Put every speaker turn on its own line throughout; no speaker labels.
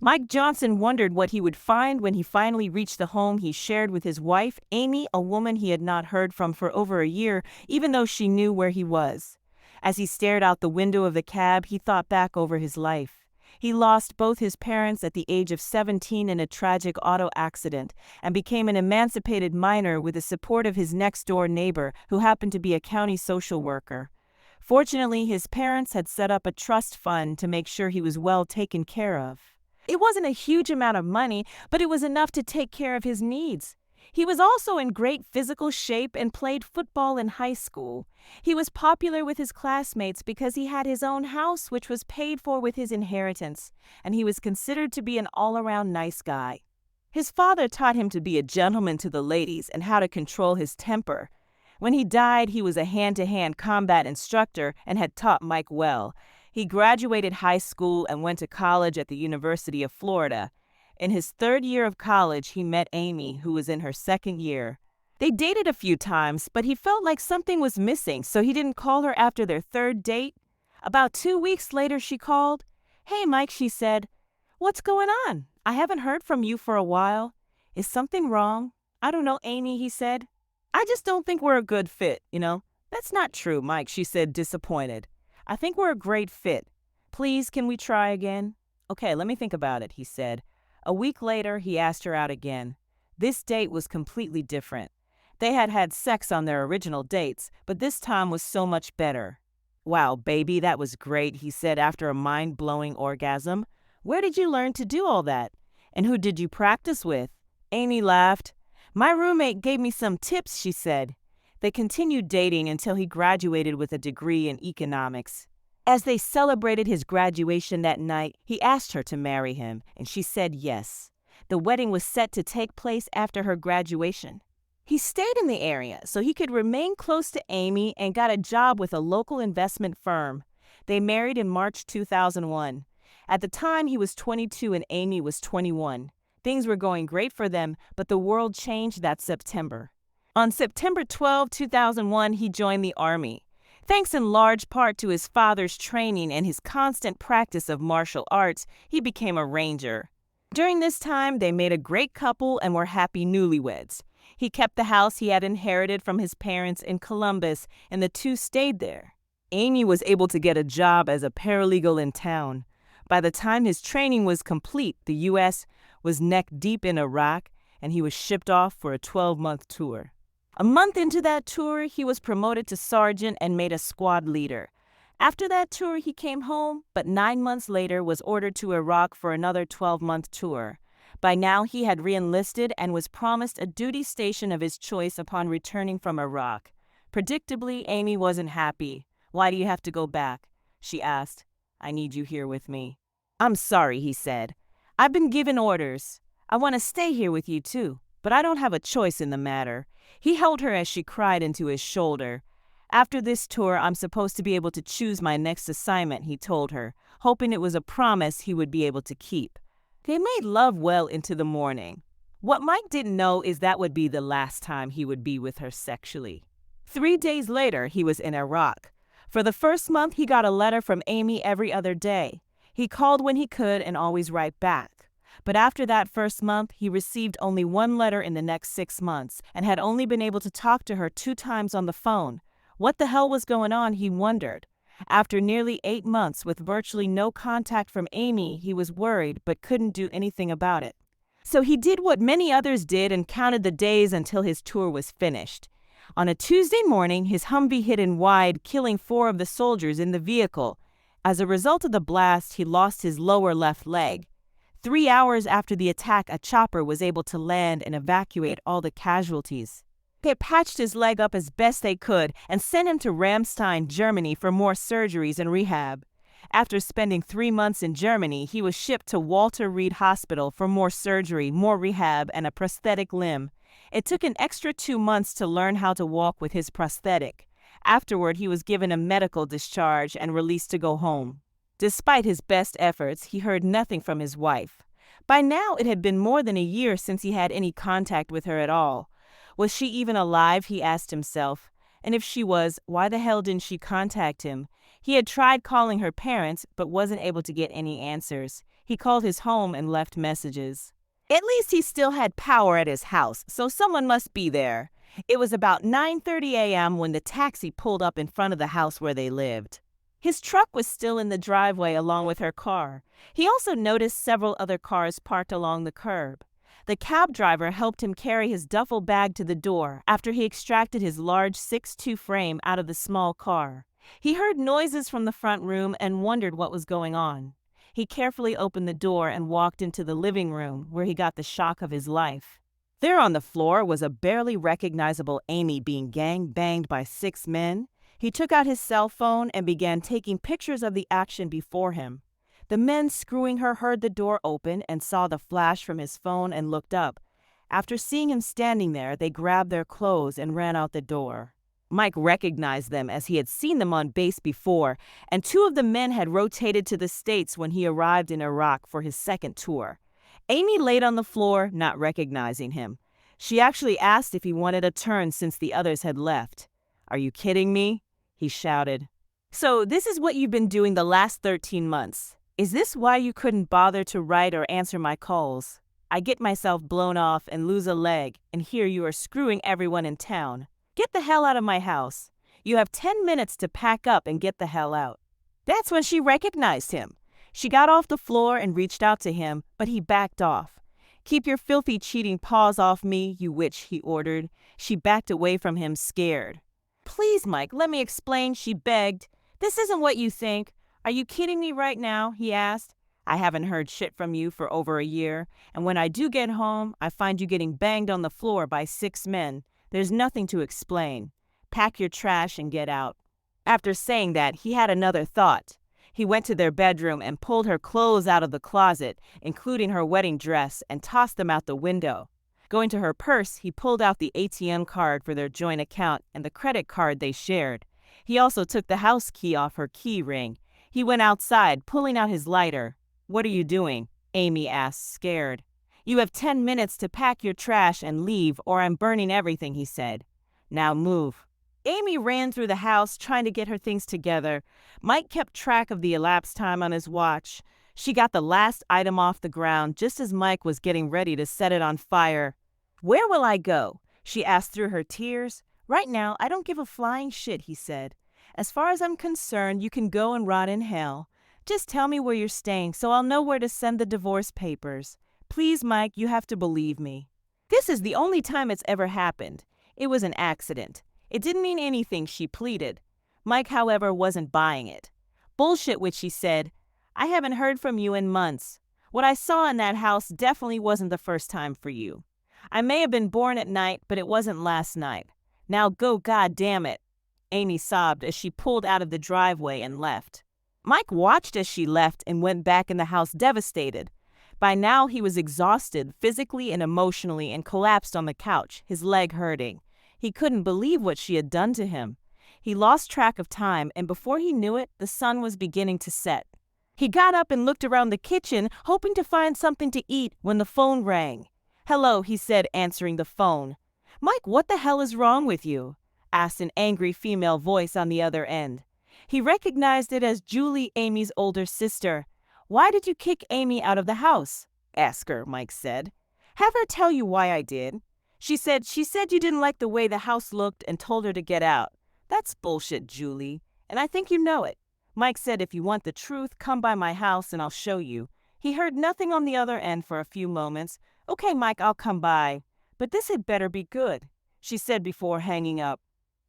Mike Johnson wondered what he would find when he finally reached the home he shared with his wife, Amy, a woman he had not heard from for over a year, even though she knew where he was. As he stared out the window of the cab, he thought back over his life. He lost both his parents at the age of 17 in a tragic auto accident and became an emancipated minor with the support of his next-door neighbor, who happened to be a county social worker. Fortunately, his parents had set up a trust fund to make sure he was well taken care of. It wasn't a huge amount of money, but it was enough to take care of his needs. He was also in great physical shape and played football in high school. He was popular with his classmates because he had his own house, which was paid for with his inheritance, and he was considered to be an all-around nice guy. His father taught him to be a gentleman to the ladies and how to control his temper. When he died, he was a hand-to-hand combat instructor and had taught Mike well. He graduated high school and went to college at the University of Florida. In his third year of college, he met Amy, who was in her second year. They dated a few times, but he felt like something was missing, so he didn't call her after their third date. About 2 weeks later, she called. "Hey, Mike," she said. "What's going on? I haven't heard from you for a while. Is something wrong?" "I don't know, Amy," he said. "I just don't think we're a good fit, you know." "That's not true, Mike," she said, disappointed. "I think we're a great fit. Please, can we try again?" "Okay, let me think about it," he said. A week later, he asked her out again. This date was completely different. They had had sex on their original dates, but this time was so much better. "Wow, baby, that was great," he said after a mind-blowing orgasm. "Where did you learn to do all that? And who did you practice with?" Amy laughed. "My roommate gave me some tips," she said. They continued dating until he graduated with a degree in economics. As they celebrated his graduation that night, he asked her to marry him, and she said yes. The wedding was set to take place after her graduation. He stayed in the area so he could remain close to Amy and got a job with a local investment firm. They married in March 2001. At the time, he was 22 and Amy was 21. Things were going great for them, but the world changed that September. On September 12, 2001, he joined the Army. Thanks in large part to his father's training and his constant practice of martial arts, he became a ranger. During this time, they made a great couple and were happy newlyweds. He kept the house he had inherited from his parents in Columbus, and the two stayed there. Amy was able to get a job as a paralegal in town. By the time his training was complete, the U.S. was neck-deep in Iraq, and he was shipped off for a 12-month tour. A month into that tour, he was promoted to sergeant and made a squad leader. After that tour, he came home, but 9 months later was ordered to Iraq for another 12-month tour. By now, he had re-enlisted and was promised a duty station of his choice upon returning from Iraq. Predictably, Amy wasn't happy. "Why do you have to go back?" she asked. "I need you here with me." "I'm sorry," he said. "I've been given orders. I want to stay here with you too, but I don't have a choice in the matter." He held her as she cried into his shoulder. "After this tour, I'm supposed to be able to choose my next assignment," he told her, hoping it was a promise he would be able to keep. They made love well into the morning. What Mike didn't know is that would be the last time he would be with her sexually. 3 days later, he was in Iraq. For the first month, he got a letter from Amy every other day. He called when he could and always write back. But after that first month, he received only 1 letter in the next 6 months and had only been able to talk to her 2 times on the phone. What the hell was going on, he wondered. After nearly 8 months with virtually no contact from Amy, he was worried but couldn't do anything about it. So he did what many others did and counted the days until his tour was finished. On a Tuesday morning, his Humvee hit in wide, killing 4 of the soldiers in the vehicle. As a result of the blast, he lost his lower left leg. 3 hours after the attack, a chopper was able to land and evacuate all the casualties. They patched his leg up as best they could and sent him to Ramstein, Germany for more surgeries and rehab. After spending 3 months in Germany, he was shipped to Walter Reed Hospital for more surgery, more rehab, and a prosthetic limb. It took an extra 2 months to learn how to walk with his prosthetic. Afterward, he was given a medical discharge and released to go home. Despite his best efforts, he heard nothing from his wife. By now, it had been more than a year since he had any contact with her at all. Was she even alive, he asked himself. And if she was, why the hell didn't she contact him? He had tried calling her parents, but wasn't able to get any answers. He called his home and left messages. At least he still had power at his house, so someone must be there. It was about 9:30 a.m. when the taxi pulled up in front of the house where they lived. His truck was still in the driveway along with her car. He also noticed several other cars parked along the curb. The cab driver helped him carry his duffel bag to the door after he extracted his large 6'2" frame out of the small car. He heard noises from the front room and wondered what was going on. He carefully opened the door and walked into the living room, where he got the shock of his life. There on the floor was a barely recognizable Amy being gang-banged by 6 men. He took out his cell phone and began taking pictures of the action before him. The men screwing her heard the door open and saw the flash from his phone and looked up. After seeing him standing there, they grabbed their clothes and ran out the door. Mike recognized them as he had seen them on base before, and 2 of the men had rotated to the States when he arrived in Iraq for his second tour. Amy laid on the floor, not recognizing him. She actually asked if he wanted a turn since the others had left. "Are you kidding me?" he shouted. "So this is what you've been doing the last 13 months. Is this why you couldn't bother to write or answer my calls? I get myself blown off and lose a leg, and here you are screwing everyone in town. Get the hell out of my house. You have 10 minutes to pack up and get the hell out." That's when she recognized him. She got off the floor and reached out to him, but he backed off. "Keep your filthy cheating paws off me, you witch," he ordered. She backed away from him, scared. "Please, Mike, let me explain," she begged. "This isn't what you think. Are you kidding me right now?" he asked. "I haven't heard shit from you for over a year, and when I do get home, I find you getting banged on the floor by 6 men. There's nothing to explain. Pack your trash and get out." After saying that, he had another thought. He went to their bedroom and pulled her clothes out of the closet, including her wedding dress, and tossed them out the window. Going to her purse, he pulled out the ATM card for their joint account and the credit card they shared. He also took the house key off her key ring. He went outside, pulling out his lighter. "What are you doing?" Amy asked, scared. "You have 10 minutes to pack your trash and leave, or I'm burning everything," he said. "Now move." Amy ran through the house, trying to get her things together. Mike kept track of the elapsed time on his watch. She got the last item off the ground just as Mike was getting ready to set it on fire. "Where will I go?" she asked through her tears. "Right now, I don't give a flying shit," he said. "As far as I'm concerned, you can go and rot in hell. Just tell me where you're staying so I'll know where to send the divorce papers. Please, Mike, you have to believe me." "This is the only time it's ever happened. It was an accident. It didn't mean anything," she pleaded. Mike, however, wasn't buying it. "Bullshit," which she said. "I haven't heard from you in months. What I saw in that house definitely wasn't the first time for you. I may have been born at night, but it wasn't last night. Now go, goddamn it." Amy sobbed as she pulled out of the driveway and left. Mike watched as she left and went back in the house devastated. By now, he was exhausted physically and emotionally and collapsed on the couch, his leg hurting. He couldn't believe what she had done to him. He lost track of time, and before he knew it, the sun was beginning to set. He got up and looked around the kitchen, hoping to find something to eat, when the phone rang. "Hello," he said, answering the phone. "Mike, what the hell is wrong with you?" asked an angry female voice on the other end. He recognized it as Julie, Amy's older sister. "Why did you kick Amy out of the house?" "Ask her," Mike said. "Have her tell you why I did." She said you didn't like the way the house looked and told her to get out." "That's bullshit, Julie, and I think you know it." Mike said, "If you want the truth, come by my house and I'll show you." He heard nothing on the other end for a few moments. "Okay, Mike, I'll come by. But this had better be good," she said before hanging up.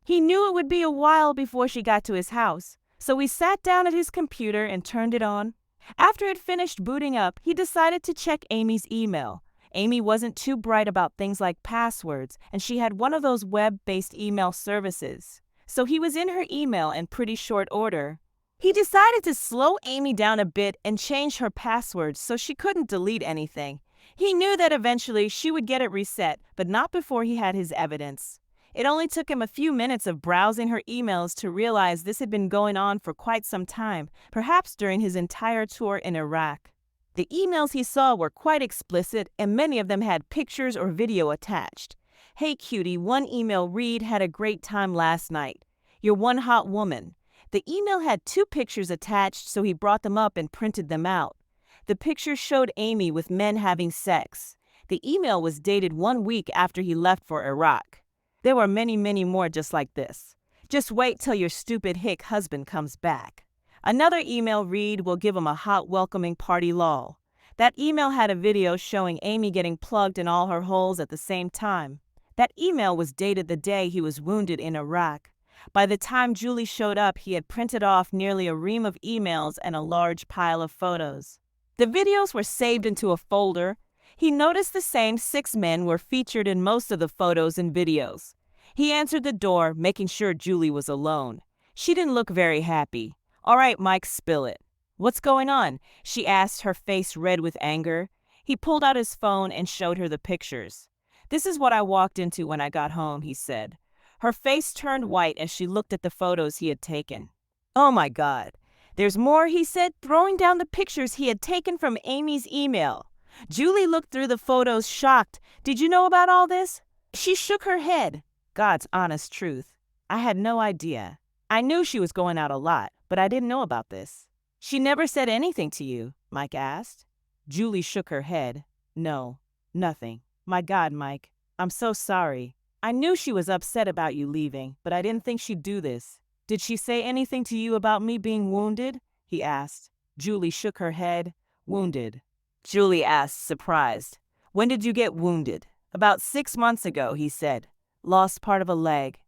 He knew it would be a while before she got to his house, so he sat down at his computer and turned it on. After it finished booting up, he decided to check Amy's email. Amy wasn't too bright about things like passwords, and she had one of those web-based email services. So he was in her email in pretty short order. He decided to slow Amy down a bit and change her passwords so she couldn't delete anything. He knew that eventually she would get it reset, but not before he had his evidence. It only took him a few minutes of browsing her emails to realize this had been going on for quite some time, perhaps during his entire tour in Iraq. The emails he saw were quite explicit, and many of them had pictures or video attached. "Hey cutie, one email read, had a great time last night. You're one hot woman." The email had 2 pictures attached, so he brought them up and printed them out. The picture showed Amy with men having sex. The email was dated 1 week after he left for Iraq. There were many, many more just like this. Just wait till your stupid hick husband comes back. Another email read, "We'll give him a hot welcoming party lol." That email had a video showing Amy getting plugged in all her holes at the same time. That email was dated the day he was wounded in Iraq. By the time Julie showed up, he had printed off nearly a ream of emails and a large pile of photos. The videos were saved into a folder. He noticed the same 6 men were featured in most of the photos and videos. He answered the door, making sure Julie was alone. She didn't look very happy. "All right, Mike, spill it." "What's going on?" she asked, her face red with anger. He pulled out his phone and showed her the pictures. "This is what I walked into when I got home," he said. Her face turned white as she looked at the photos he had taken. "Oh my God. There's more," he said, throwing down the pictures he had taken from Amy's email. Julie looked through the photos, shocked. "Did you know about all this?" She shook her head. "God's honest truth. I had no idea. I knew she was going out a lot, but I didn't know about this." "She never said anything to you?" Mike asked. Julie shook her head. "No, nothing. My God, Mike, I'm so sorry. I knew she was upset about you leaving, but I didn't think she'd do this." "Did she say anything to you about me being wounded?" he asked. Julie shook her head. "Wounded?" Julie asked, surprised. "When did you get wounded?" "About 6 months ago," he said. "Lost part of a leg.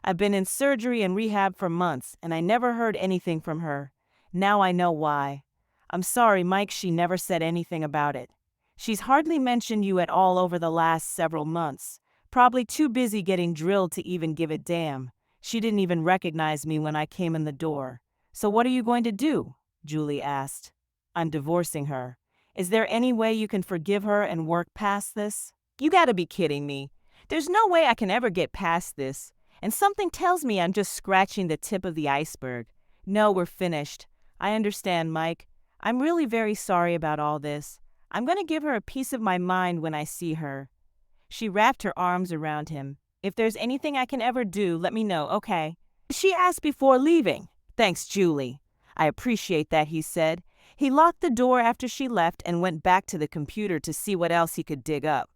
I've been in surgery and rehab for months, and I never heard anything from her. Now I know why. I'm sorry, Mike, she never said anything about it. She's hardly mentioned you at all over the last several months. Probably too busy getting drilled to even give a damn. She didn't even recognize me when I came in the door." "So what are you going to do?" Julie asked. "I'm divorcing her. Is there any way you can forgive her and work past this?" "You gotta be kidding me. There's no way I can ever get past this. And something tells me I'm just scratching the tip of the iceberg. No, we're finished. I understand, Mike. I'm really very sorry about all this. I'm going to give her a piece of my mind when I see her." She wrapped her arms around him. "If there's anything I can ever do, let me know, okay?" she asked before leaving. "Thanks, Julie. I appreciate that," he said. He locked the door after she left and went back to the computer to see what else he could dig up.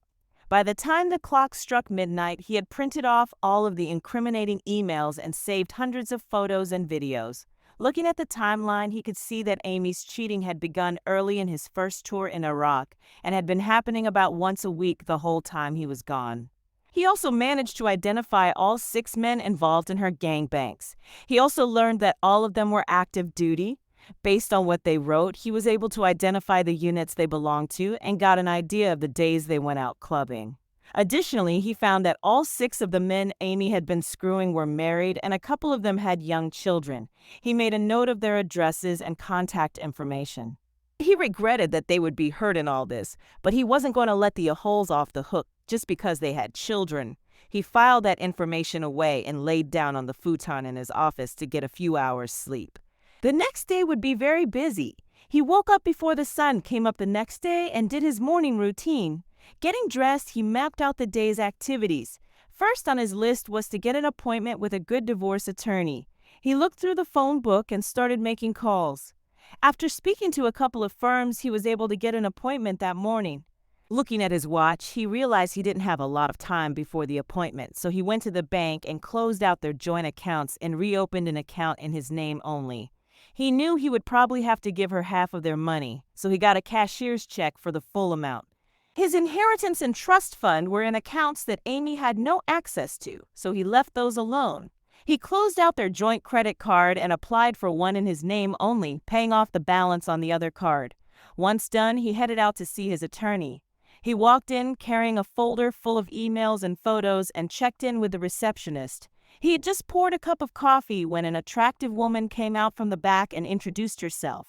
By the time the clock struck midnight, he had printed off all of the incriminating emails and saved hundreds of photos and videos. Looking at the timeline, he could see that Amy's cheating had begun early in his first tour in Iraq and had been happening about once a week the whole time he was gone. He also managed to identify all 6 men involved in her gangbangs. He also learned that all of them were active duty. Based on what they wrote, he was able to identify the units they belonged to and got an idea of the days they went out clubbing. Additionally, he found that all 6 of the men Amy had been screwing were married and a couple of them had young children. He made a note of their addresses and contact information. He regretted that they would be hurt in all this, but he wasn't going to let the holes off the hook just because they had children. He filed that information away and laid down on the futon in his office to get a few hours' sleep. The next day would be very busy. He woke up before the sun came up the next day and did his morning routine. Getting dressed, he mapped out the day's activities. First on his list was to get an appointment with a good divorce attorney. He looked through the phone book and started making calls. After speaking to a couple of firms, he was able to get an appointment that morning. Looking at his watch, he realized he didn't have a lot of time before the appointment, so he went to the bank and closed out their joint accounts and reopened an account in his name only. He knew he would probably have to give her half of their money, so he got a cashier's check for the full amount. His inheritance and trust fund were in accounts that Amy had no access to, so he left those alone. He closed out their joint credit card and applied for one in his name only, paying off the balance on the other card. Once done, he headed out to see his attorney. He walked in carrying a folder full of emails and photos and checked in with the receptionist. He had just poured a cup of coffee when an attractive woman came out from the back and introduced herself.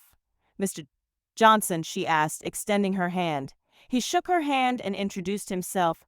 "Mr. Johnson," she asked, extending her hand. He shook her hand and introduced himself.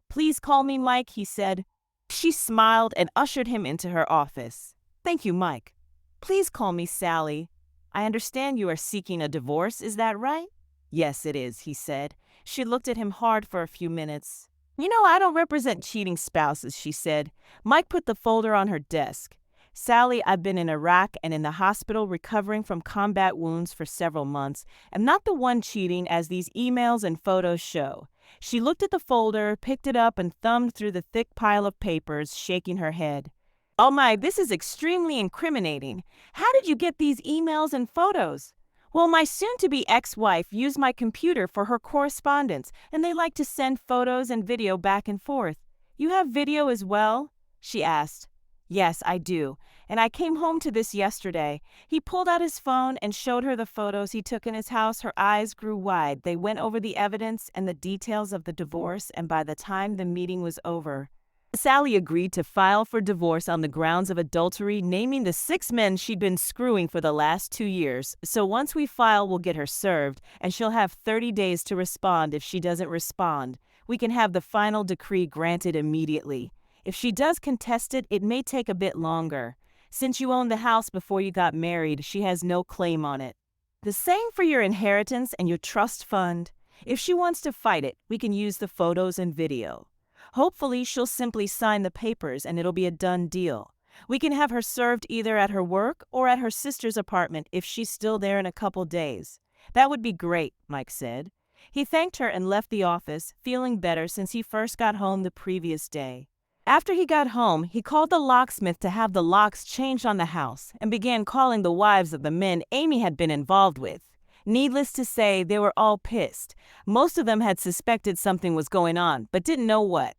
"Please call me Mike," he said. She smiled and ushered him into her office. "Thank you, Mike. Please call me Sally. I understand you are seeking a divorce, is that right?" "Yes, it is," he said. She looked at him hard for a few minutes. "You know, I don't represent cheating spouses," she said. Mike put the folder on her desk. Sally, I've been in Iraq and in the hospital recovering from combat wounds for several months. I'm not the one cheating, as these emails and photos show. She looked at the folder, picked it up, and thumbed through the thick pile of papers, shaking her head. Oh my, this is extremely incriminating. How did you get these emails and photos? Well, my soon-to-be ex-wife used my computer for her correspondence, and they like to send photos and video back and forth. You have video as well? She asked. Yes, I do, and I came home to this yesterday. He pulled out his phone and showed her the photos he took in his house. Her eyes grew wide. They went over the evidence and the details of the divorce, and by the time the meeting was over, Sally agreed to file for divorce on the grounds of adultery, naming the 6 men she'd been screwing for the last 2 years. So once we file, we'll get her served, and she'll have 30 days to respond. If she doesn't respond, we can have the final decree granted immediately. If she does contest it, it may take a bit longer. Since you owned the house before you got married, she has no claim on it. The same for your inheritance and your trust fund. If she wants to fight it, we can use the photos and video. Hopefully, she'll simply sign the papers and it'll be a done deal. We can have her served either at her work or at her sister's apartment if she's still there in a couple days. That would be great, Mike said. He thanked her and left the office, feeling better since he first got home the previous day. After he got home, he called the locksmith to have the locks changed on the house and began calling the wives of the men Amy had been involved with. Needless to say, they were all pissed. Most of them had suspected something was going on, but didn't know what.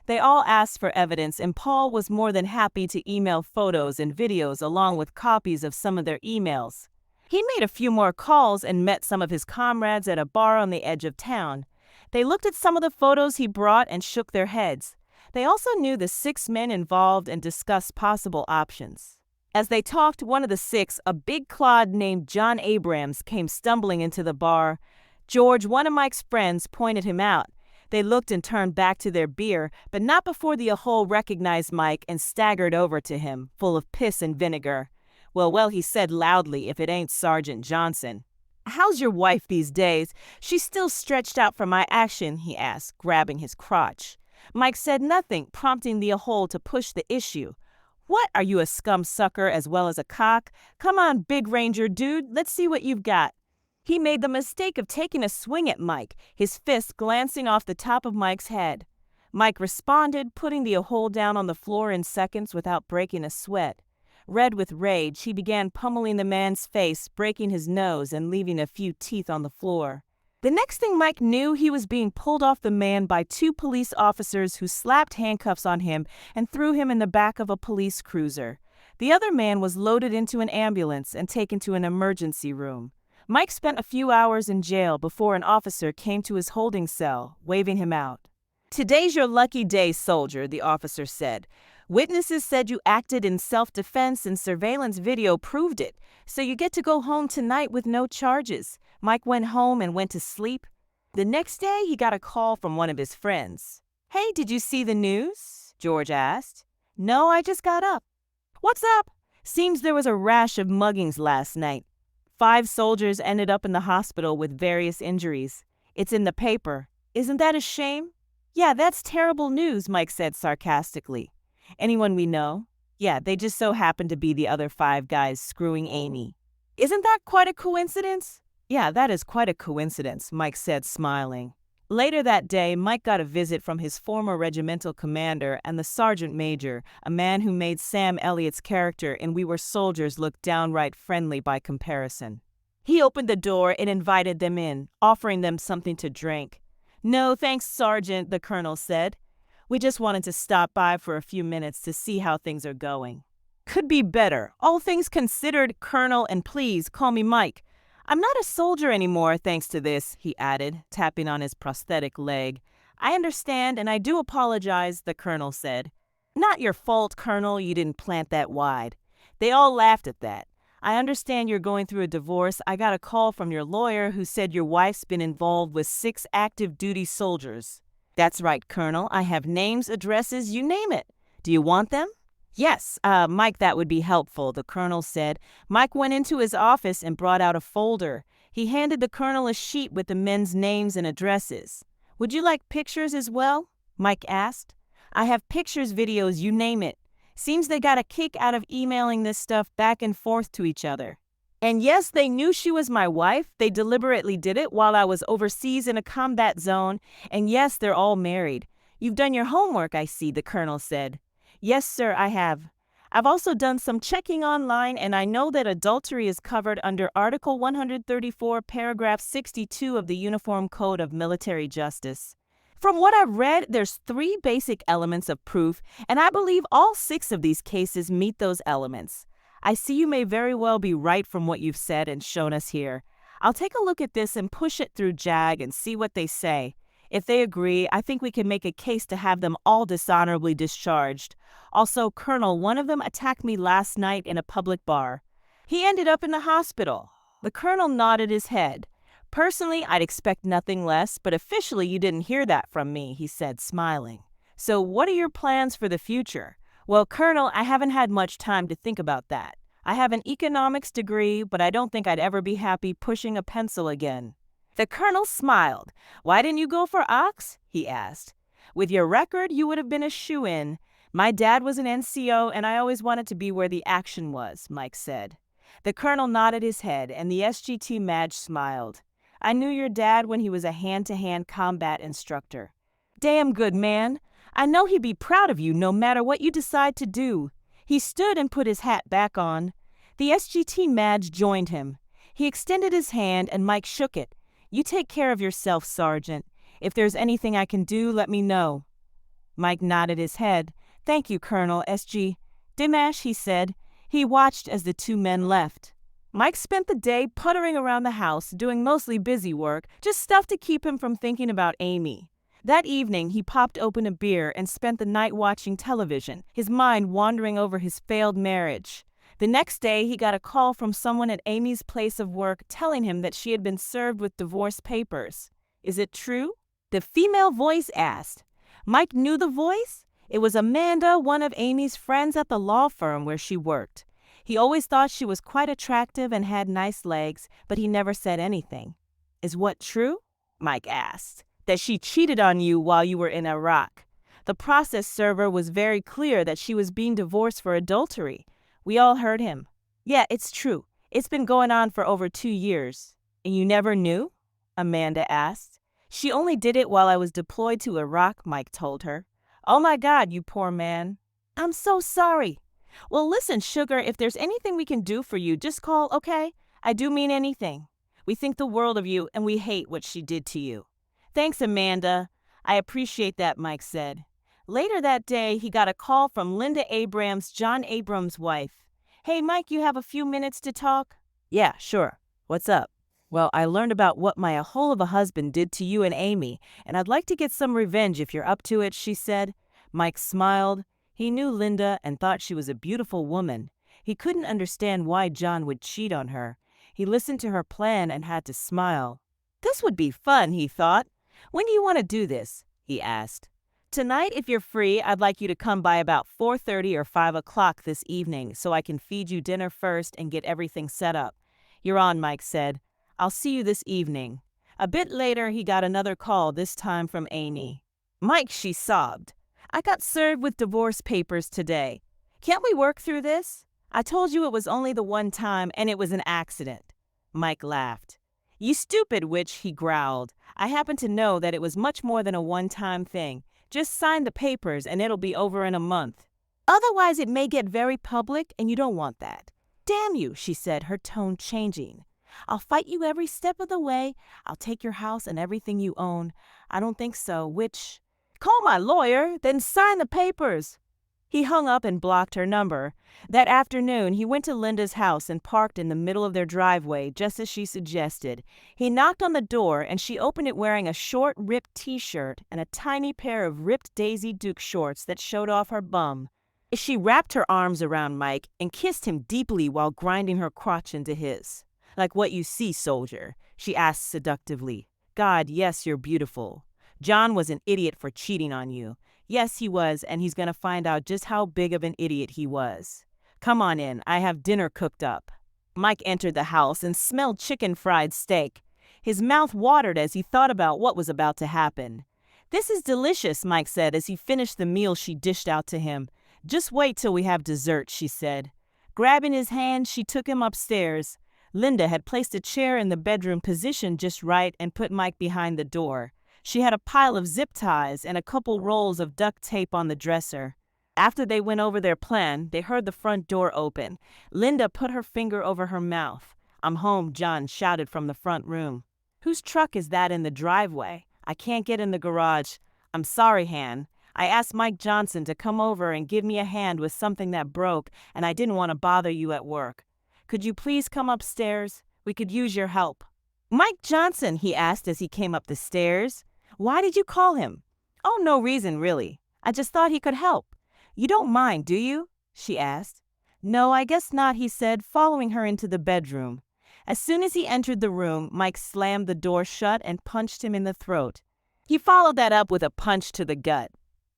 They all asked for evidence, and Paul was more than happy to email photos and videos along with copies of some of their emails. He made a few more calls and met some of his comrades at a bar on the edge of town. They looked at some of the photos he brought and shook their heads. They also knew the 6 men involved and discussed possible options. As they talked, one of the 6, a big clod named John Abrams, came stumbling into the bar. George, one of Mike's friends, pointed him out. They looked and turned back to their beer, but not before the Ahole recognized Mike and staggered over to him, full of piss and vinegar. Well, he said loudly, if it ain't Sergeant Johnson. How's your wife these days? She's still stretched out for my action, he asked, grabbing his crotch. Mike said nothing, prompting the Ahole to push the issue. What, are you a scum sucker as well as a cock? Come on, big ranger dude, let's see what you've got. He made the mistake of taking a swing at Mike, his fist glancing off the top of Mike's head. Mike responded, putting the Ahole down on the floor in seconds without breaking a sweat. Red with rage, he began pummeling the man's face, breaking his nose and leaving a few teeth on the floor. The next thing Mike knew, he was being pulled off the man by 2 police officers who slapped handcuffs on him and threw him in the back of a police cruiser. The other man was loaded into an ambulance and taken to an emergency room. Mike spent a few hours in jail before an officer came to his holding cell, waving him out. Today's your lucky day, soldier, the officer said. Witnesses said you acted in self-defense and surveillance video proved it, so you get to go home tonight with no charges. Mike went home and went to sleep. The next day, he got a call from one of his friends. Hey, did you see the news? George asked. No, I just got up. What's up? Seems there was a rash of muggings last night. 5 soldiers ended up in the hospital with various injuries. It's in the paper. Isn't that a shame? Yeah, that's terrible news, Mike said sarcastically. Anyone we know? Yeah, they just so happened to be the other 5 guys screwing Amy. Isn't that quite a coincidence? Yeah, that is quite a coincidence, Mike said, smiling. Later that day, Mike got a visit from his former regimental commander and the sergeant major, a man who made Sam Elliott's character in We Were Soldiers look downright friendly by comparison. He opened the door and invited them in, offering them something to drink. No, thanks, Sergeant, the colonel said. We just wanted to stop by for a few minutes to see how things are going. Could be better. All things considered, Colonel, and please call me Mike. I'm not a soldier anymore, thanks to this, he added, tapping on his prosthetic leg. I understand, and I do apologize, the colonel said. Not your fault, Colonel, you didn't plant that wide. They all laughed at that. I understand you're going through a divorce. I got a call from your lawyer who said your wife's been involved with 6 active duty soldiers. That's right, Colonel. I have names, addresses, you name it. Do you want them? Yes, Mike, that would be helpful, the colonel said. Mike went into his office and brought out a folder. He handed the colonel a sheet with the men's names and addresses. Would you like pictures as well? Mike asked. I have pictures, videos, you name it. Seems they got a kick out of emailing this stuff back and forth to each other. And yes, they knew she was my wife. They deliberately did it while I was overseas in a combat zone. And yes, they're all married. You've done your homework, I see, the colonel said. Yes, sir, I have. I've also done some checking online, and I know that adultery is covered under Article 134, Paragraph 62 of the Uniform Code of Military Justice. From what I've read, there's 3 basic elements of proof, and I believe all 6 of these cases meet those elements. I see you may very well be right from what you've said and shown us here. I'll take a look at this and push it through JAG and see what they say. If they agree, I think we can make a case to have them all dishonorably discharged. Also, Colonel, one of them attacked me last night in a public bar. He ended up in the hospital. The colonel nodded his head. Personally, I'd expect nothing less, but officially you didn't hear that from me, he said, smiling. So what are your plans for the future? Well, Colonel, I haven't had much time to think about that. I have an economics degree, but I don't think I'd ever be happy pushing a pencil again. The colonel smiled. Why didn't you go for Ox? He asked. With your record, you would have been a shoo-in. My dad was an NCO, and I always wanted to be where the action was, Mike said. The colonel nodded his head, and the SGT Madge smiled. I knew your dad when he was a hand-to-hand combat instructor. Damn good man. I know he'd be proud of you no matter what you decide to do. He stood and put his hat back on. The SGT Madge joined him. He extended his hand, and Mike shook it. You take care of yourself, Sergeant. If there's anything I can do, let me know. Mike nodded his head. Thank you, Colonel SG. Dimash, he said. He watched as the 2 men left. Mike spent the day puttering around the house, doing mostly busy work, just stuff to keep him from thinking about Amy. That evening, he popped open a beer and spent the night watching television, his mind wandering over his failed marriage. The next day, he got a call from someone at Amy's place of work telling him that she had been served with divorce papers. Is it true? The female voice asked. Mike knew the voice. It was Amanda, one of Amy's friends at the law firm where she worked. He always thought she was quite attractive and had nice legs, but he never said anything. Is what true? Mike asked. That she cheated on you while you were in Iraq. The process server was very clear that she was being divorced for adultery. We all heard him. Yeah, it's true. It's been going on for over 2 years. And you never knew? Amanda asked. She only did it while I was deployed to Iraq, Mike told her. Oh my God, you poor man. I'm so sorry. Well, listen, sugar, if there's anything we can do for you, just call, okay? I do mean anything. We think the world of you, and we hate what she did to you. Thanks, Amanda. I appreciate that, Mike said. Later that day, he got a call from Linda Abrams, John Abrams' wife. Hey, Mike, you have a few minutes to talk? Yeah, sure. What's up? Well, I learned about what my hole of a husband did to you and Amy, and I'd like to get some revenge if you're up to it, she said. Mike smiled. He knew Linda and thought she was a beautiful woman. He couldn't understand why John would cheat on her. He listened to her plan and had to smile. This would be fun, he thought. When do you want to do this? He asked. Tonight, if you're free, I'd like you to come by about 4:30 or 5 o'clock this evening so I can feed you dinner first and get everything set up. You're on, Mike said. I'll see you this evening. A bit later, he got another call, this time from Amy. Mike, she sobbed. I got served with divorce papers today. Can't we work through this? I told you it was only the one time and it was an accident. Mike laughed. You stupid witch, he growled. I happen to know that it was much more than a one-time thing. Just sign the papers and it'll be over in a month. Otherwise, it may get very public and you don't want that. Damn you, she said, her tone changing. I'll fight you every step of the way. I'll take your house and everything you own. I don't think so, witch. Call my lawyer, then sign the papers. He hung up and blocked her number. That afternoon, he went to Linda's house and parked in the middle of their driveway, just as she suggested. He knocked on the door, and she opened it wearing a short, ripped T-shirt and a tiny pair of ripped Daisy Duke shorts that showed off her bum. She wrapped her arms around Mike and kissed him deeply while grinding her crotch into his. Like what you see, soldier, she asked seductively. God, yes, you're beautiful. John was an idiot for cheating on you. Yes, he was, and he's going to find out just how big of an idiot he was. Come on in, I have dinner cooked up. Mike entered the house and smelled chicken fried steak. His mouth watered as he thought about what was about to happen. This is delicious, Mike said as he finished the meal she dished out to him. "Just wait till we have dessert," she said. Grabbing his hand, she took him upstairs. Linda had placed a chair in the bedroom positioned just right and put Mike behind the door. She had a pile of zip ties and a couple rolls of duct tape on the dresser. After they went over their plan, they heard the front door open. Linda put her finger over her mouth. "I'm home," John shouted from the front room. "Whose truck is that in the driveway? I can't get in the garage." "I'm sorry, Han. I asked Mike Johnson to come over and give me a hand with something that broke, and I didn't want to bother you at work. Could you please come upstairs? We could use your help." "Mike Johnson?" he asked as he came up the stairs. "Why did you call him?" "Oh, no reason, really. I just thought he could help. You don't mind, do you?" she asked. "No, I guess not," he said, following her into the bedroom. As soon as he entered the room, Mike slammed the door shut and punched him in the throat. He followed that up with a punch to the gut.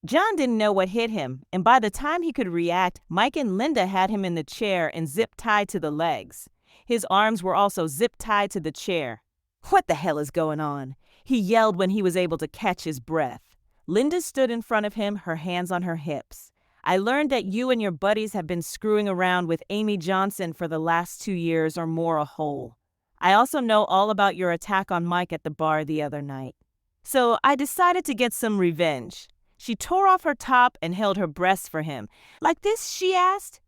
John didn't know what hit him, and by the time he could react, Mike and Linda had him in the chair and zip-tied to the legs. His arms were also zip-tied to the chair. "What the hell is going on?" he yelled when he was able to catch his breath. Linda stood in front of him, her hands on her hips. "I learned that you and your buddies have been screwing around with Amy Johnson for the last 2 years or more a whole. I also know all about your attack on Mike at the bar the other night. So I decided to get some revenge." She tore off her top and held her breasts for him. "Like this?" she asked.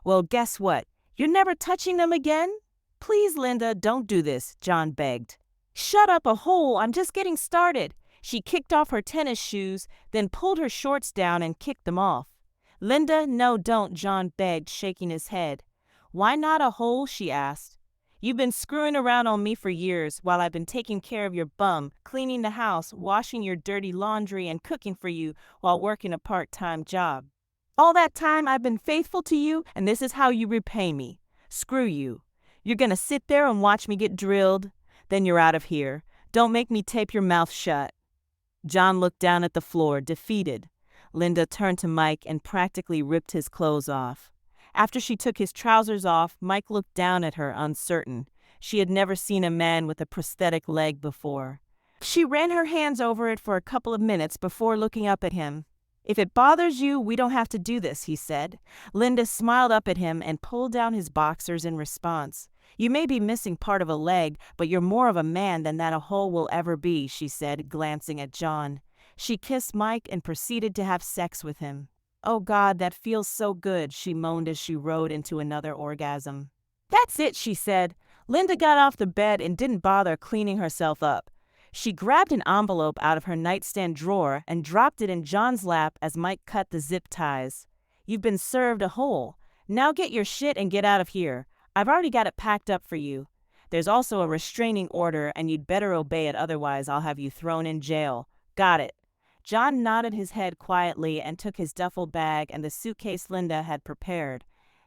"Well, guess what? You're never touching them again?" "Please, Linda, don't do this," John begged. "Shut up a hole, I'm just getting started." She kicked off her tennis shoes, then pulled her shorts down and kicked them off. "Linda, no, don't," John begged, shaking his head. "Why not a hole?" she asked. "You've been screwing around on me for years while I've been taking care of your bum, cleaning the house, washing your dirty laundry, and cooking for you while working a part-time job. All that time I've been faithful to you, and this is how you repay me. Screw you. You're gonna sit there and watch me get drilled? Then you're out of here. Don't make me tape your mouth shut." John looked down at the floor, defeated. Linda turned to Mike and practically ripped his clothes off. After she took his trousers off, Mike looked down at her, uncertain. She had never seen a man with a prosthetic leg before. She ran her hands over it for a couple of minutes before looking up at him. "If it bothers you, we don't have to do this," he said. Linda smiled up at him and pulled down his boxers in response. "You may be missing part of a leg, but you're more of a man than that a hole will ever be," she said, glancing at John. She kissed Mike and proceeded to have sex with him. "Oh God, that feels so good," she moaned as she rode into another orgasm. "That's it," she said. Linda got off the bed and didn't bother cleaning herself up. She grabbed an envelope out of her nightstand drawer and dropped it in John's lap as Mike cut the zip ties. "You've been served a hole. Now get your shit and get out of here. I've already got it packed up for you. There's also a restraining order and you'd better obey it, otherwise I'll have you thrown in jail. Got it?" John nodded his head quietly and took his duffel bag and the suitcase Linda had prepared.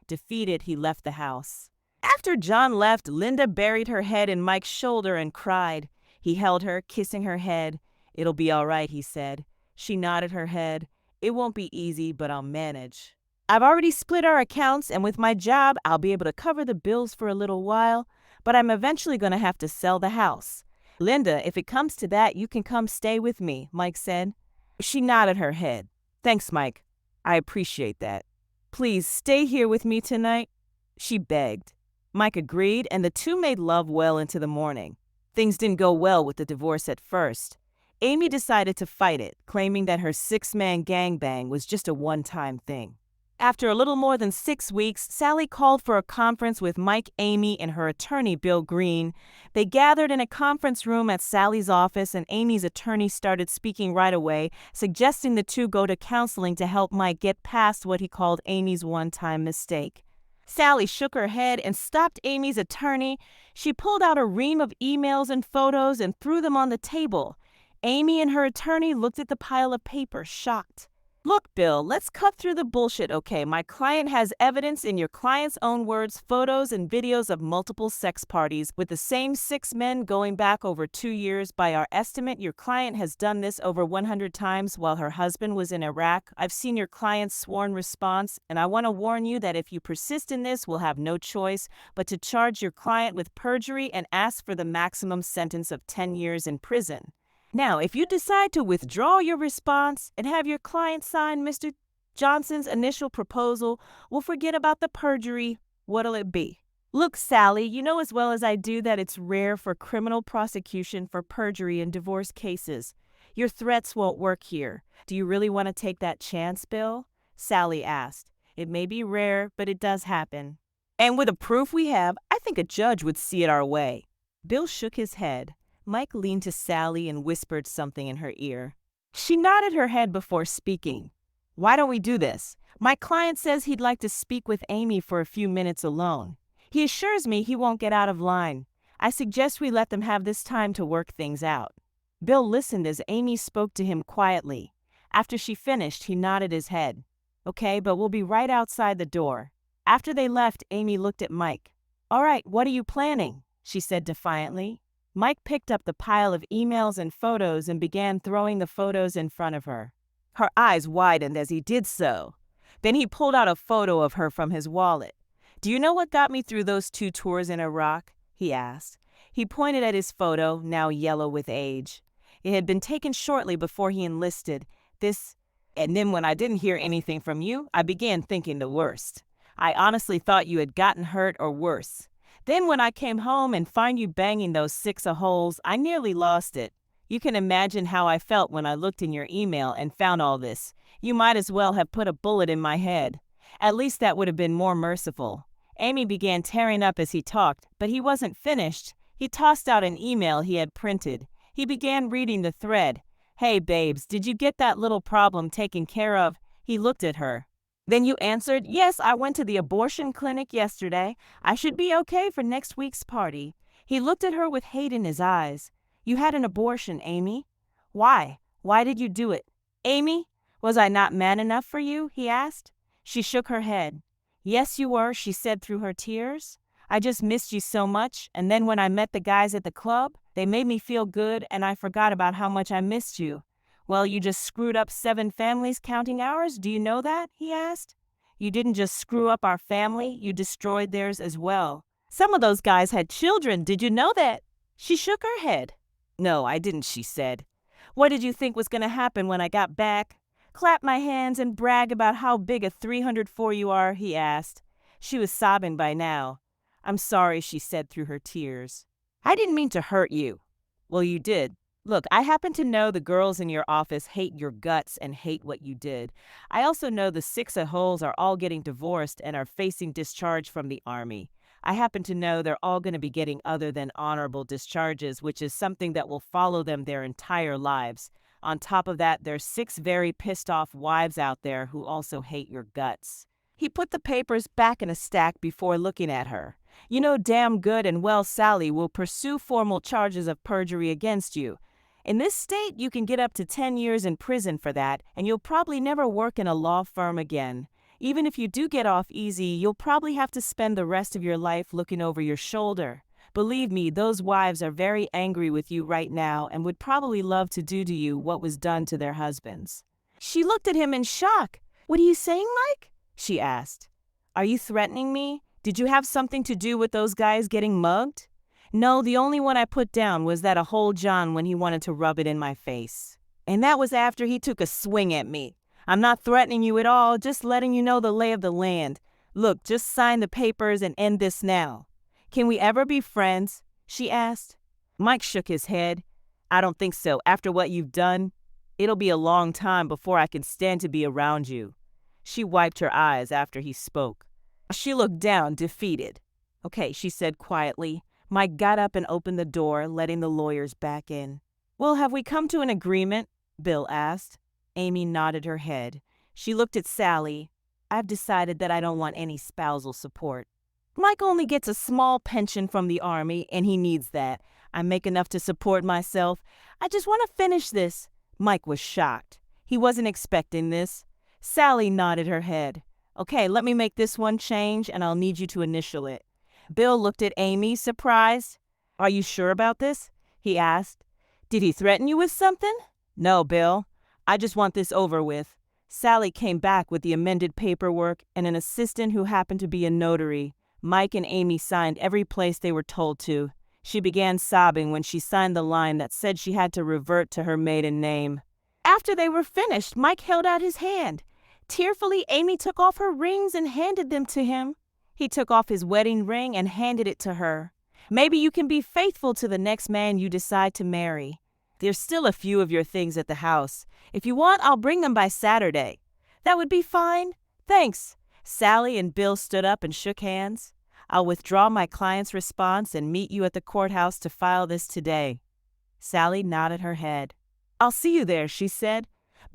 Defeated, he left the house. After John left, Linda buried her head in Mike's shoulder and cried. He held her, kissing her head. "It'll be all right," he said. She nodded her head. "It won't be easy, but I'll manage. I've already split our accounts, and with my job, I'll be able to cover the bills for a little while, but I'm eventually going to have to sell the house. Linda, if it comes to that, you can come stay with me," Mike said. She nodded her head. "Thanks, Mike. I appreciate that. Please stay here with me tonight," she begged. Mike agreed, and the two made love well into the morning. Things didn't go well with the divorce at first. Amy decided to fight it, claiming that her 6-man gangbang was just a one-time thing. After a little more than 6 weeks, Sally called for a conference with Mike, Amy, and her attorney, Bill Green. They gathered in a conference room at Sally's office, and Amy's attorney started speaking right away, suggesting the two go to counseling to help Mike get past what he called Amy's one-time mistake. Sally shook her head and stopped Amy's attorney. She pulled out a ream of emails and photos and threw them on the table. Amy and her attorney looked at the pile of paper, shocked. "Look, Bill, let's cut through the bullshit, okay? My client has evidence, in your client's own words, photos and videos of multiple sex parties with the same 6 men going back over 2 years. By our estimate, your client has done this over 100 times while her husband was in Iraq. I've seen your client's sworn response, and I want to warn you that if you persist in this, we'll have no choice but to charge your client with perjury and ask for the maximum sentence of 10 years in prison. Now, if you decide to withdraw your response and have your client sign Mr. Johnson's initial proposal. We'll forget about the perjury. What'll it be? Look, Sally, you know as well as I do that it's rare for criminal prosecution for perjury in divorce cases. Your threats won't work here. Do you really want to take that chance, Bill? Sally asked. It may be rare, but it does happen. And with the proof we have, I think a judge would see it our way. Bill shook his head. Mike leaned to Sally and whispered something in her ear. She nodded her head before speaking. Why don't we do this? My client says he'd like to speak with Amy for a few minutes alone. He assures me he won't get out of line. I suggest we let them have this time to work things out. Bill listened as Amy spoke to him quietly. After she finished, he nodded his head. Okay, but we'll be right outside the door. After they left, Amy looked at Mike. All right, what are you planning? She said defiantly. Mike picked up the pile of emails and photos and began throwing the photos in front of her. Her eyes widened as he did so. Then he pulled out a photo of her from his wallet. Do you know what got me through those 2 tours in Iraq? He asked. He pointed at his photo, now yellow with age. It had been taken shortly before he enlisted. And then when I didn't hear anything from you, I began thinking the worst. I honestly thought you had gotten hurt or worse. Then when I came home and find you banging those 6 holes, I nearly lost it. You can imagine how I felt when I looked in your email and found all this. You might as well have put a bullet in my head. At least that would have been more merciful. Amy began tearing up as he talked, but he wasn't finished. He tossed out an email he had printed. He began reading the thread. Hey, babes, did you get that little problem taken care of? He looked at her. Then you answered, yes, I went to the abortion clinic yesterday. I should be okay for next week's party. He looked at her with hate in his eyes. You had an abortion, Amy. Why? Why did you do it? Amy, was I not man enough for you? He asked. She shook her head. Yes, you were, she said through her tears. I just missed you so much, and then when I met the guys at the club, they made me feel good, and I forgot about how much I missed you. Well, you just screwed up 7 families counting ours, do you know that? He asked. You didn't just screw up our family, you destroyed theirs as well. Some of those guys had children, did you know that? She shook her head. No, I didn't, she said. What did you think was going to happen when I got back? Clap my hands and brag about how big a 304 you are, he asked. She was sobbing by now. I'm sorry, she said through her tears. I didn't mean to hurt you. Well, you did. Look, I happen to know the girls in your office hate your guts and hate what you did. I also know the 6 holes are all getting divorced and are facing discharge from the Army. I happen to know they're all going to be getting other than honorable discharges, which is something that will follow them their entire lives. On top of that, there's 6 very pissed off wives out there who also hate your guts. He put the papers back in a stack before looking at her. You know damn good and well Sally will pursue formal charges of perjury against you. In this state, you can get up to 10 years in prison for that, and you'll probably never work in a law firm again. Even if you do get off easy, you'll probably have to spend the rest of your life looking over your shoulder. Believe me, those wives are very angry with you right now and would probably love to do to you what was done to their husbands. She looked at him in shock. What are you saying, Mike? She asked. Are you threatening me? Did you have something to do with those guys getting mugged? No, the only one I put down was that a whole John when he wanted to rub it in my face. And that was after he took a swing at me. I'm not threatening you at all, just letting you know the lay of the land. Look, just sign the papers and end this now. Can we ever be friends? She asked. Mike shook his head. I don't think so. After what you've done, it'll be a long time before I can stand to be around you. She wiped her eyes after he spoke. She looked down, defeated. Okay, she said quietly. Mike got up and opened the door, letting the lawyers back in. Well, have we come to an agreement? Bill asked. Amy nodded her head. She looked at Sally. I've decided that I don't want any spousal support. Mike only gets a small pension from the Army, and he needs that. I make enough to support myself. I just want to finish this. Mike was shocked. He wasn't expecting this. Sally nodded her head. Okay, let me make this one change, and I'll need you to initial it. Bill looked at Amy, surprised. Are you sure about this? He asked. Did he threaten you with something? No, Bill. I just want this over with. Sally came back with the amended paperwork and an assistant who happened to be a notary. Mike and Amy signed every place they were told to. She began sobbing when she signed the line that said she had to revert to her maiden name. After they were finished, Mike held out his hand. Tearfully, Amy took off her rings and handed them to him. He took off his wedding ring and handed it to her. Maybe you can be faithful to the next man you decide to marry. There's still a few of your things at the house. If you want, I'll bring them by Saturday. That would be fine. Thanks. Sally and Bill stood up and shook hands. I'll withdraw my client's response and meet you at the courthouse to file this today. Sally nodded her head. I'll see you there, she said.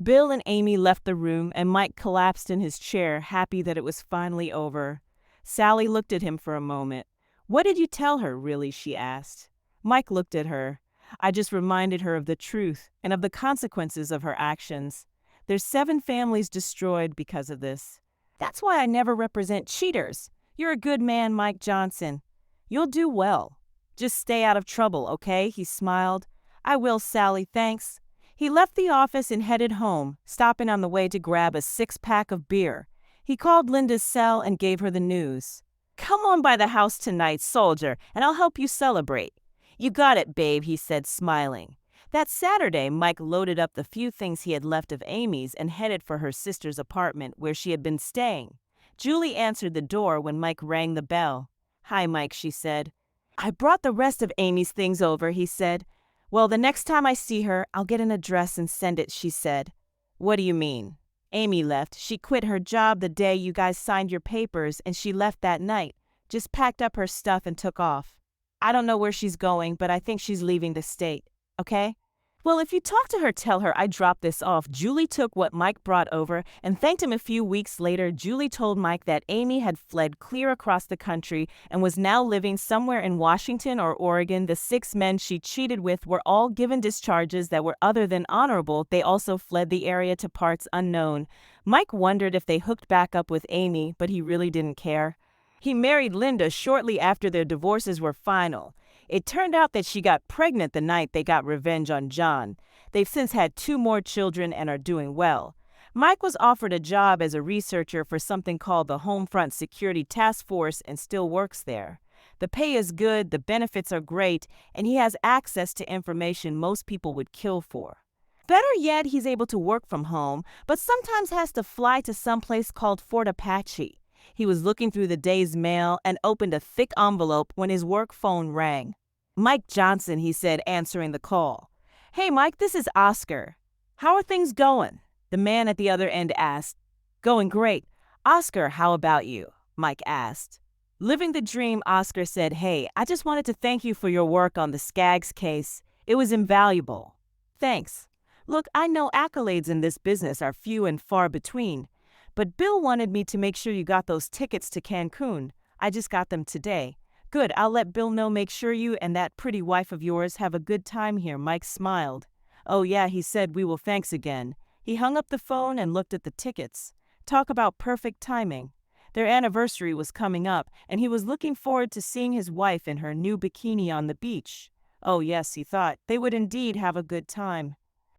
Bill and Amy left the room, and Mike collapsed in his chair, happy that it was finally over. Sally looked at him for a moment. What did you tell her, really? She asked. Mike looked at her. I just reminded her of the truth and of the consequences of her actions. There's 7 families destroyed because of this. That's why I never represent cheaters. You're a good man, Mike Johnson. You'll do well. Just stay out of trouble, okay? He smiled. I will, Sally, thanks. He left the office and headed home, stopping on the way to grab a 6-pack of beer. He called Linda's cell and gave her the news. Come on by the house tonight, soldier, and I'll help you celebrate. You got it, babe, he said, smiling. That Saturday, Mike loaded up the few things he had left of Amy's and headed for her sister's apartment where she had been staying. Julie answered the door when Mike rang the bell. Hi, Mike, she said. I brought the rest of Amy's things over, he said. Well, the next time I see her, I'll get an address and send it, she said. What do you mean? Amy left. She quit her job the day you guys signed your papers, and she left that night. Just packed up her stuff and took off. I don't know where she's going, but I think she's leaving the state. Okay? Well, if you talk to her, tell her I dropped this off. Julie took what Mike brought over and thanked him. A few weeks later, Julie told Mike that Amy had fled clear across the country and was now living somewhere in Washington or Oregon. The 6 men she cheated with were all given discharges that were other than honorable. They also fled the area to parts unknown. Mike wondered if they hooked back up with Amy, but he really didn't care. He married Linda shortly after their divorces were final. It turned out that she got pregnant the night they got revenge on John. They've since had 2 more children and are doing well. Mike was offered a job as a researcher for something called the Homefront Security Task Force and still works there. The pay is good, the benefits are great, and he has access to information most people would kill for. Better yet, he's able to work from home, but sometimes has to fly to someplace called Fort Apache. He was looking through the day's mail and opened a thick envelope when his work phone rang. Mike Johnson, he said, answering the call. Hey, Mike, this is Oscar. How are things going? The man at the other end asked. Going great. Oscar, how about you? Mike asked. Living the dream, Oscar said, hey, I just wanted to thank you for your work on the Skaggs case. It was invaluable. Thanks. Look, I know accolades in this business are few and far between. But Bill wanted me to make sure you got those tickets to Cancun. I just got them today. Good, I'll let Bill know. Make sure you and that pretty wife of yours have a good time here. Mike smiled. Oh yeah, he said, we will. Thanks again. He hung up the phone and looked at the tickets. Talk about perfect timing. Their anniversary was coming up, and he was looking forward to seeing his wife in her new bikini on the beach. Oh yes, he thought, they would indeed have a good time.